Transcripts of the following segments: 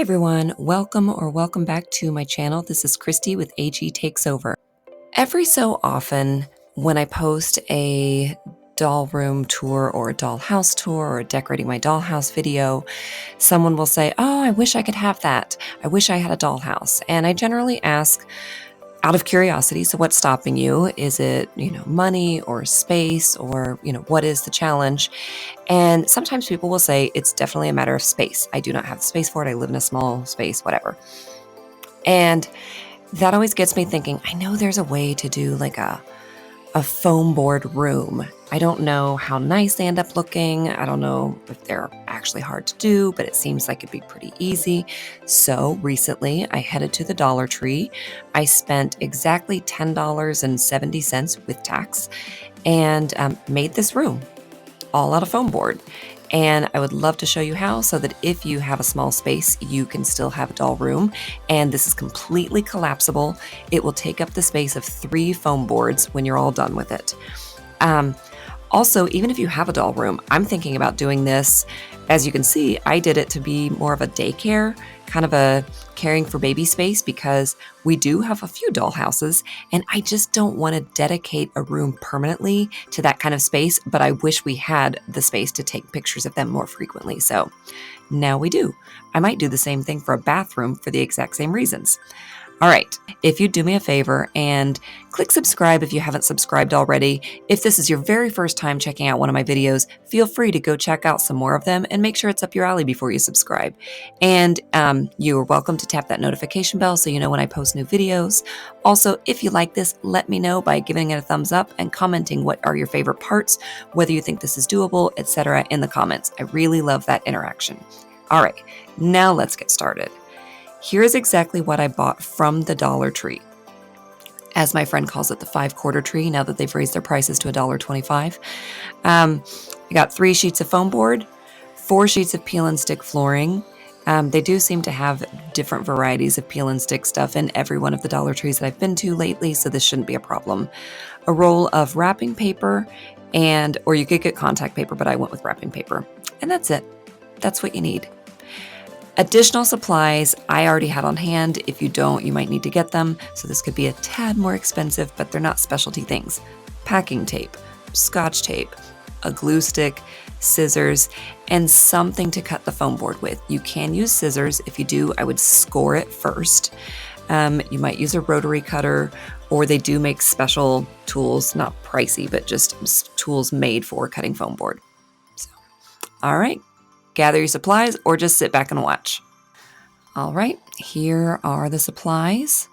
Hi everyone, welcome back to my channel. This is Kristie with agtakesover. Every so often when I post a doll room tour or a doll house tour or a decorating my dollhouse video, someone will say, "Oh, I wish I could have that. I wish I had a dollhouse." And I generally ask out of curiosity, so what's stopping you? Is it, money or space or, what is the challenge? And sometimes people will say it's definitely a matter of space. I do not have the space for it. I live in a small space, whatever. And that always gets me thinking, I know there's a way to do like a foam board room. I don't know how nice they end up looking. I don't know if they're actually hard to do, but it seems like it'd be pretty easy. So recently I headed to the Dollar Tree. I spent exactly $10.70 with tax and made this room all out of foam board. And I would love to show you how, so that if you have a small space, you can still have a doll room. And this is completely collapsible. It will take up the space of 3 foam boards when you're all done with it. Also, even if you have a doll room, I'm thinking about doing this. As you can see, I did it to be more of a daycare, kind of a caring for baby space, because we do have a few doll houses and I just don't want to dedicate a room permanently to that kind of space, but I wish we had the space to take pictures of them more frequently. So now we do. I might do the same thing for a bathroom for the exact same reasons. All right, if you'd do me a favor and click subscribe if you haven't subscribed already. If this is your very first time checking out one of my videos, feel free to go check out some more of them and make sure it's up your alley before you subscribe. And you're welcome to tap that notification bell so you know when I post new videos. Also, if you like this, let me know by giving it a thumbs up and commenting what are your favorite parts, whether you think this is doable, etc. in the comments. I really love that interaction. All right, now let's get started. Here's exactly what I bought from the Dollar Tree. As my friend calls it, the 5-quarter tree, now that they've raised their prices to $1.25. I got 3 sheets of foam board, 4 sheets of peel and stick flooring. They do seem to have different varieties of peel and stick stuff in every one of the Dollar Trees that I've been to lately, so this shouldn't be a problem. A roll of wrapping paper, or you could get contact paper, but I went with wrapping paper. And that's it. That's what you need. Additional supplies I already had on hand. If you don't, you might need to get them. So this could be a tad more expensive, but they're not specialty things. Packing tape, scotch tape, a glue stick, scissors, and something to cut the foam board with. You can use scissors. If you do, I would score it first. You might use a rotary cutter, or they do make special tools, not pricey, but just tools made for cutting foam board. So, all right. Gather your supplies or just sit back and watch. All right, here are the supplies.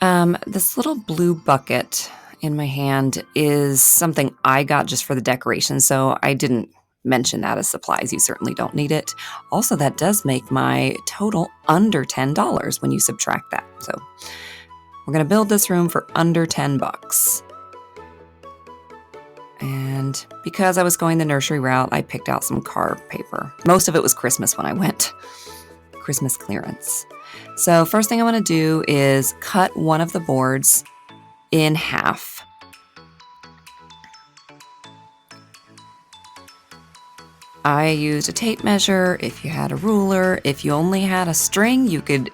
This little blue bucket in my hand is something I got just for the decoration, so I didn't mention that as supplies. You certainly don't need it. Also, that does make my total under $10 when you subtract that. So we're going to build this room for under $10. And because I was going the nursery route, I picked out some car paper. Most of it was Christmas when I went. Christmas clearance. So first thing I want to do is cut one of the boards in half. I used a tape measure. If you had a ruler, if you only had a string, you could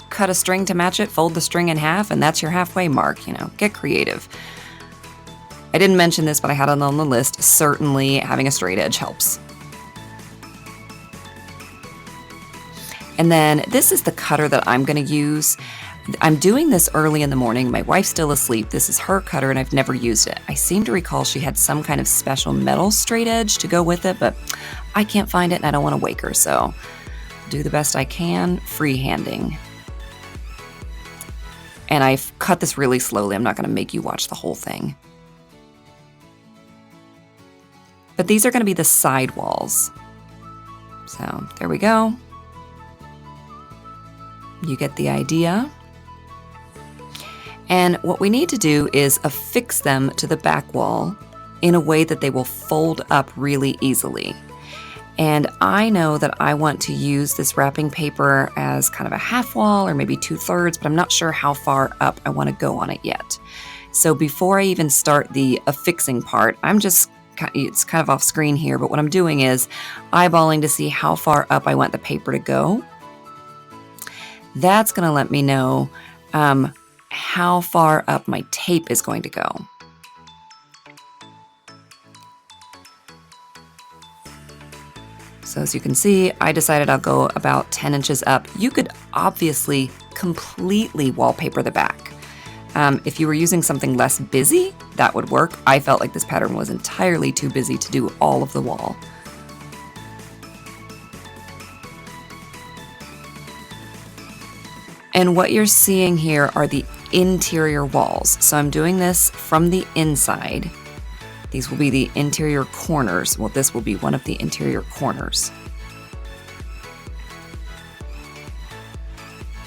cut a string to match it, fold the string in half, and that's your halfway mark. Get creative. I didn't mention this, but I had it on the list. Certainly having a straight edge helps. And then this is the cutter that I'm going to use. I'm doing this early in the morning. My wife's still asleep. This is her cutter and I've never used it. I seem to recall she had some kind of special metal straight edge to go with it, but I can't find it and I don't want to wake her, so I'll do the best I can freehanding. And I've cut this really slowly. I'm not going to make you watch the whole thing. But these are going to be the side walls. So there we go. You get the idea. And what we need to do is affix them to the back wall in a way that they will fold up really easily. And I know that I want to use this wrapping paper as kind of a half wall or maybe 2/3, but I'm not sure how far up I want to go on it yet. So before I even start the affixing part, I'm just it's kind of off screen here, but what I'm doing is eyeballing to see how far up I want the paper to go. That's going to let me know how far up my tape is going to go. So as you can see, I decided I'll go about 10 inches up. You could obviously completely wallpaper the back. If you were using something less busy, that would work. I felt like this pattern was entirely too busy to do all of the wall. And what you're seeing here are the interior walls. So I'm doing this from the inside. These will be the interior corners. Well, this will be one of the interior corners.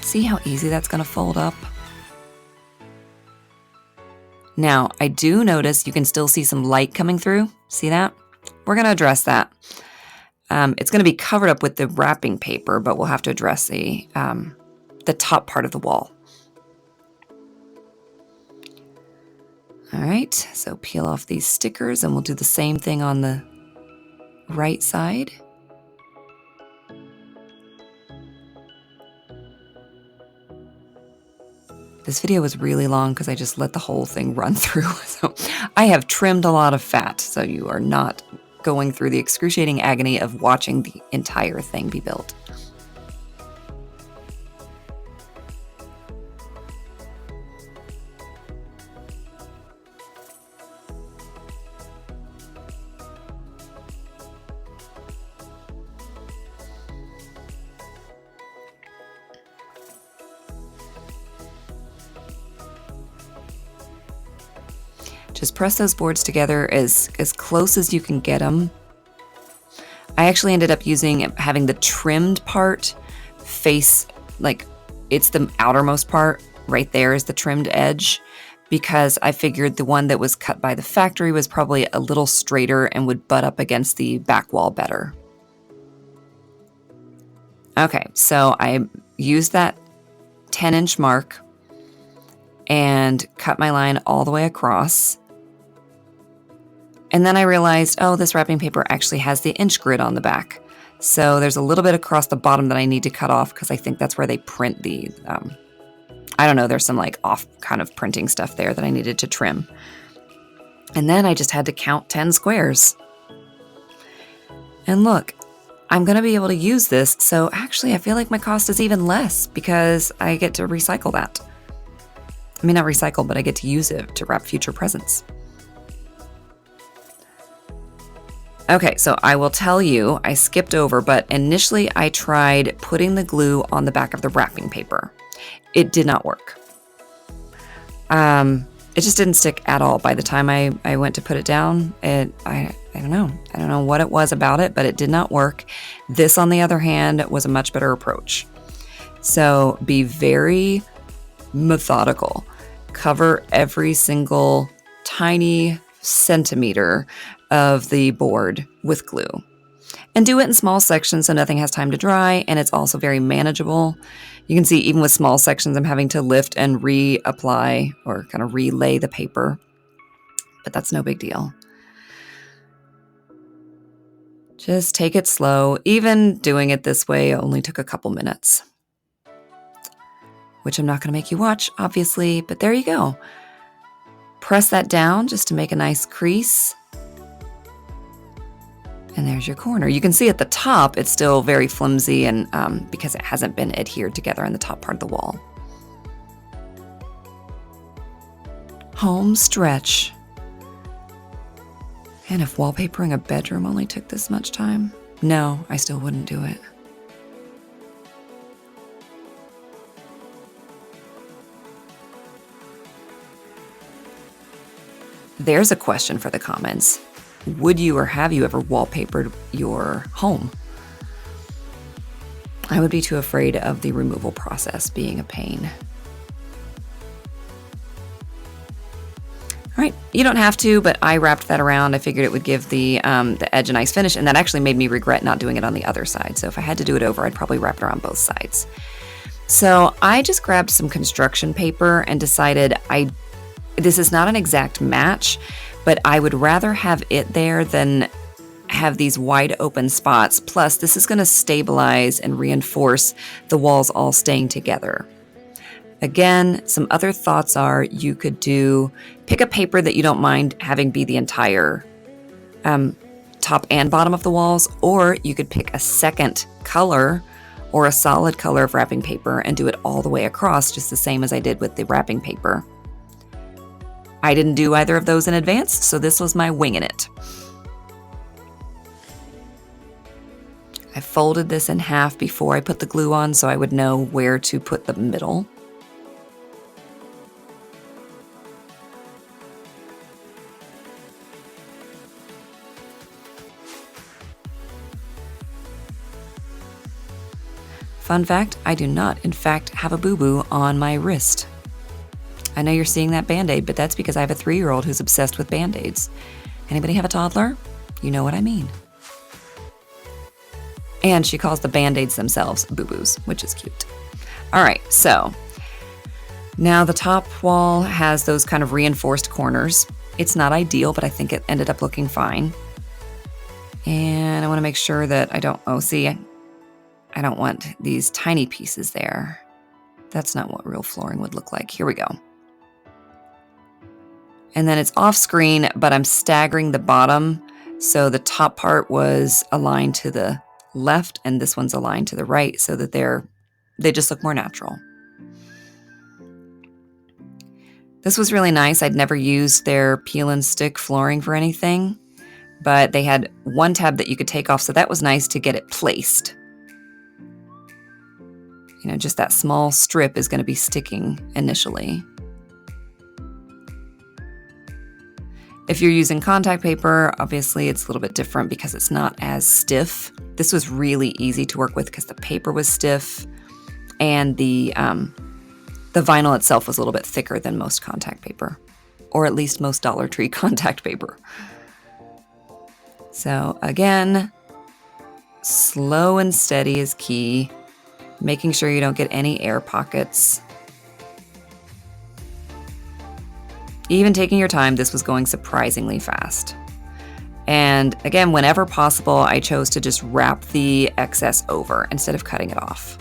See how easy that's going to fold up? Now, I do notice you can still see some light coming through. See that? We're going to address that. It's going to be covered up with the wrapping paper, but we'll have to address the top part of the wall. All right, so peel off these stickers and we'll do the same thing on the right side. This video was really long because I just let the whole thing run through. So I have trimmed a lot of fat, so you are not going through the excruciating agony of watching the entire thing be built. Just press those boards together as close as you can get them. I actually ended up having the trimmed part face, like it's the outermost part, right there is the trimmed edge, because I figured the one that was cut by the factory was probably a little straighter and would butt up against the back wall better. Okay, so I used that 10-inch mark and cut my line all the way across. And then I realized, oh, this wrapping paper actually has the inch grid on the back. So there's a little bit across the bottom that I need to cut off because I think that's where they print the, I don't know, there's some like off kind of printing stuff there that I needed to trim. And then I just had to count 10 squares. And look, I'm going to be able to use this. So actually, I feel like my cost is even less because I get to recycle that. I mean, not recycle, but I get to use it to wrap future presents. Okay, so I will tell you, I skipped over, but initially I tried putting the glue on the back of the wrapping paper. It did not work. It just didn't stick at all. By the time I went to put it down, I don't know. I don't know what it was about it, but it did not work. This, on the other hand, was a much better approach. So be very methodical. Cover every single tiny centimeter of the board with glue. And do it in small sections so nothing has time to dry, and it's also very manageable. You can see even with small sections I'm having to lift and reapply or kind of relay the paper, but that's no big deal. Just take it slow. Even doing it this way only took a couple minutes, which I'm not going to make you watch, obviously, but there you go. Press that down just to make a nice crease. And there's your corner. You can see at the top, it's still very flimsy and because it hasn't been adhered together in the top part of the wall. Home stretch. And if wallpapering a bedroom only took this much time, no, I still wouldn't do it. There's a question for the comments. Would you or have you ever wallpapered your home? I would be too afraid of the removal process being a pain. All right, you don't have to, but I wrapped that around. I figured it would give the edge a nice finish, and that actually made me regret not doing it on the other side. So if I had to do it over, I'd probably wrap it around both sides. So I just grabbed some construction paper and decided this is not an exact match, but I would rather have it there than have these wide open spots. Plus, this is going to stabilize and reinforce the walls all staying together. Again, some other thoughts are you could pick a paper that you don't mind having be the entire top and bottom of the walls, or you could pick a second color or a solid color of wrapping paper and do it all the way across, just the same as I did with the wrapping paper. I didn't do either of those in advance, so this was my winging it. I folded this in half before I put the glue on so I would know where to put the middle. Fun fact, I do not, in fact, have a boo-boo on my wrist. I know you're seeing that Band-Aid, but that's because I have a 3-year-old who's obsessed with Band-Aids. Anybody have a toddler? You know what I mean. And she calls the Band-Aids themselves boo-boos, which is cute. All right, so now the top wall has those kind of reinforced corners. It's not ideal, but I think it ended up looking fine. And I want to make sure that I don't want these tiny pieces there. That's not what real flooring would look like. Here we go. And then it's off screen, but I'm staggering the bottom. So the top part was aligned to the left and this one's aligned to the right so that they just look more natural. This was really nice. I'd never used their peel and stick flooring for anything, but they had one tab that you could take off. So that was nice to get it placed. You know, just that small strip is going to be sticking initially. If you're using contact paper, obviously it's a little bit different because it's not as stiff. This was really easy to work with because the paper was stiff and the vinyl itself was a little bit thicker than most contact paper, or at least most Dollar Tree contact paper. So again, slow and steady is key. Making sure you don't get any air pockets. Even taking your time, this was going surprisingly fast. And again, whenever possible, I chose to just wrap the excess over instead of cutting it off.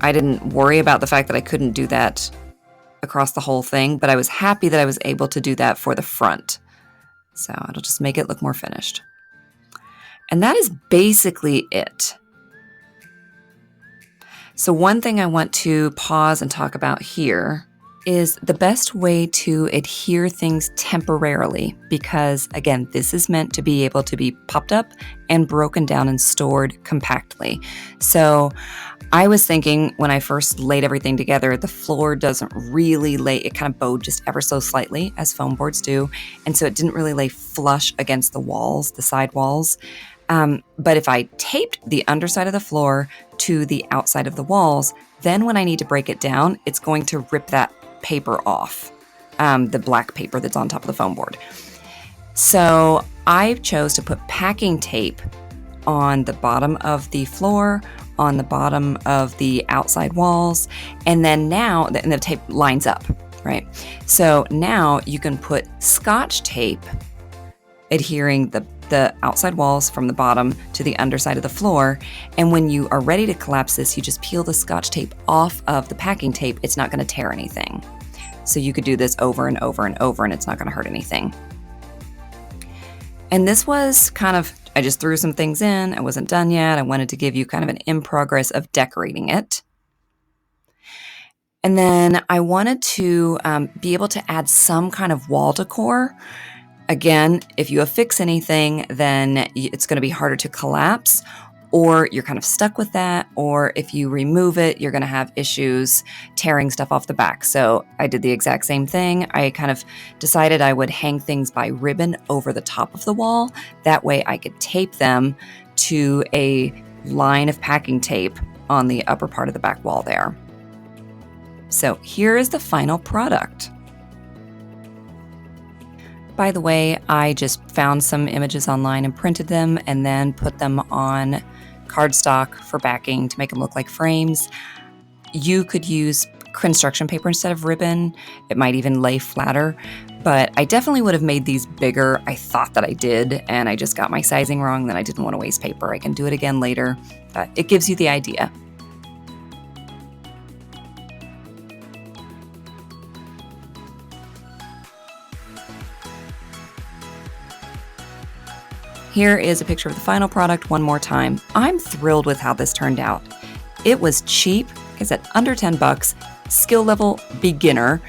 I didn't worry about the fact that I couldn't do that across the whole thing, but I was happy that I was able to do that for the front. So it'll just make it look more finished. And that is basically it. So one thing I want to pause and talk about here is the best way to adhere things temporarily, because again, this is meant to be able to be popped up and broken down and stored compactly. So I was thinking when I first laid everything together, the floor doesn't really lay, it kind of bowed just ever so slightly as foam boards do. And so it didn't really lay flush against the walls, the side walls. But if I taped the underside of the floor to the outside of the walls, then when I need to break it down, it's going to rip that paper off, the black paper that's on top of the foam board. So I chose to put packing tape on the bottom of the floor, on the bottom of the outside walls, and then now, and the tape lines up, right? So now you can put Scotch tape adhering the outside walls from the bottom to the underside of the floor. And when you are ready to collapse this, you just peel the Scotch tape off of the packing tape. It's not going to tear anything. So you could do this over and over and over and it's not going to hurt anything. And this was kind of, I just threw some things in. I wasn't done yet. I wanted to give you kind of an in progress of decorating it. And then I wanted to be able to add some kind of wall decor. Again, if you affix anything, then it's going to be harder to collapse, or you're kind of stuck with that, or if you remove it, you're going to have issues tearing stuff off the back. So I did the exact same thing. I kind of decided I would hang things by ribbon over the top of the wall. That way I could tape them to a line of packing tape on the upper part of the back wall there. So here is the final product. By the way, I just found some images online and printed them and then put them on cardstock for backing to make them look like frames. You could use construction paper instead of ribbon. It might even lay flatter, but I definitely would have made these bigger. I thought that I did, and I just got my sizing wrong. Then I didn't want to waste paper. I can do it again later, but it gives you the idea. Here is a picture of the final product one more time. I'm thrilled with how this turned out. It was cheap, like I said, under 10 bucks, skill level beginner,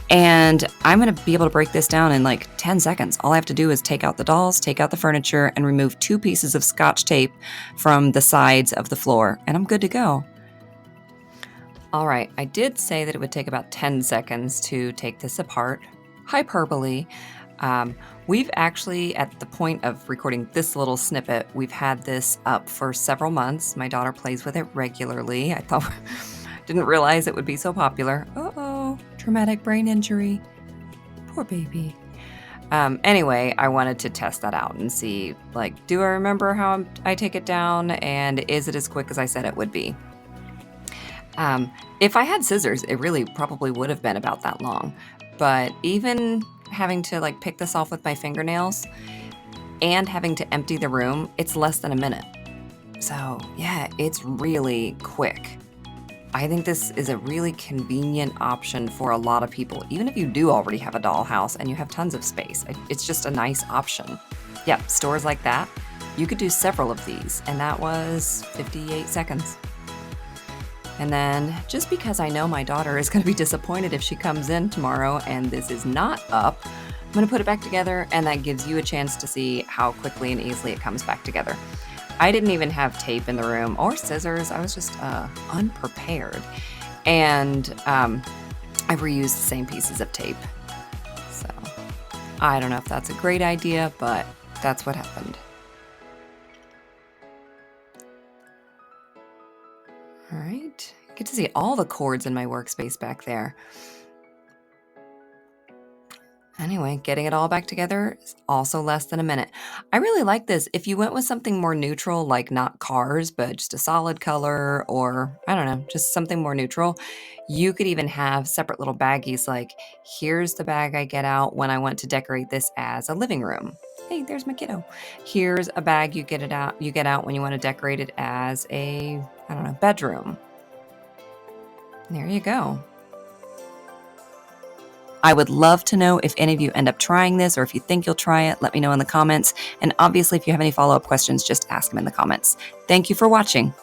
and I'm gonna be able to break this down in like 10 seconds. All I have to do is take out the dolls, take out the furniture, and remove 2 pieces of Scotch tape from the sides of the floor, and I'm good to go. All right, I did say that it would take about 10 seconds to take this apart. Hyperbole. We've actually, at the point of recording this little snippet, we've had this up for several months. My daughter plays with it regularly. Didn't realize it would be so popular. Uh-oh, traumatic brain injury. Poor baby. Anyway, I wanted to test that out and see, like, do I remember how I take it down, and is it as quick as I said it would be? If I had scissors, it really probably would have been about that long. But even having to like pick this off with my fingernails and having to empty the room, it's less than a minute. So yeah, it's really quick. I think this is a really convenient option for a lot of people, even if you do already have a dollhouse and you have tons of space. It's just a nice option. Yeah, stores like that, you could do several of these, and that was 58 seconds. And then, just because I know my daughter is going to be disappointed if she comes in tomorrow and this is not up, I'm going to put it back together, and that gives you a chance to see how quickly and easily it comes back together. I didn't even have tape in the room or scissors. I was just unprepared. And I reused the same pieces of tape. So I don't know if that's a great idea, but that's what happened. All right, I get to see all the cords in my workspace back there. Anyway, getting it all back together is also less than a minute. I really like this. If you went with something more neutral, like not cars, but just a solid color, or I don't know, just something more neutral, you could even have separate little baggies like, here's the bag I get out when I want to decorate this as a living room. Hey, there's my kiddo. Here's a bag you get out when you want to decorate it as a, I don't know, bedroom. There you go. I would love to know if any of you end up trying this, or if you think you'll try it, let me know in the comments. And obviously, if you have any follow-up questions, just ask them in the comments. Thank you for watching.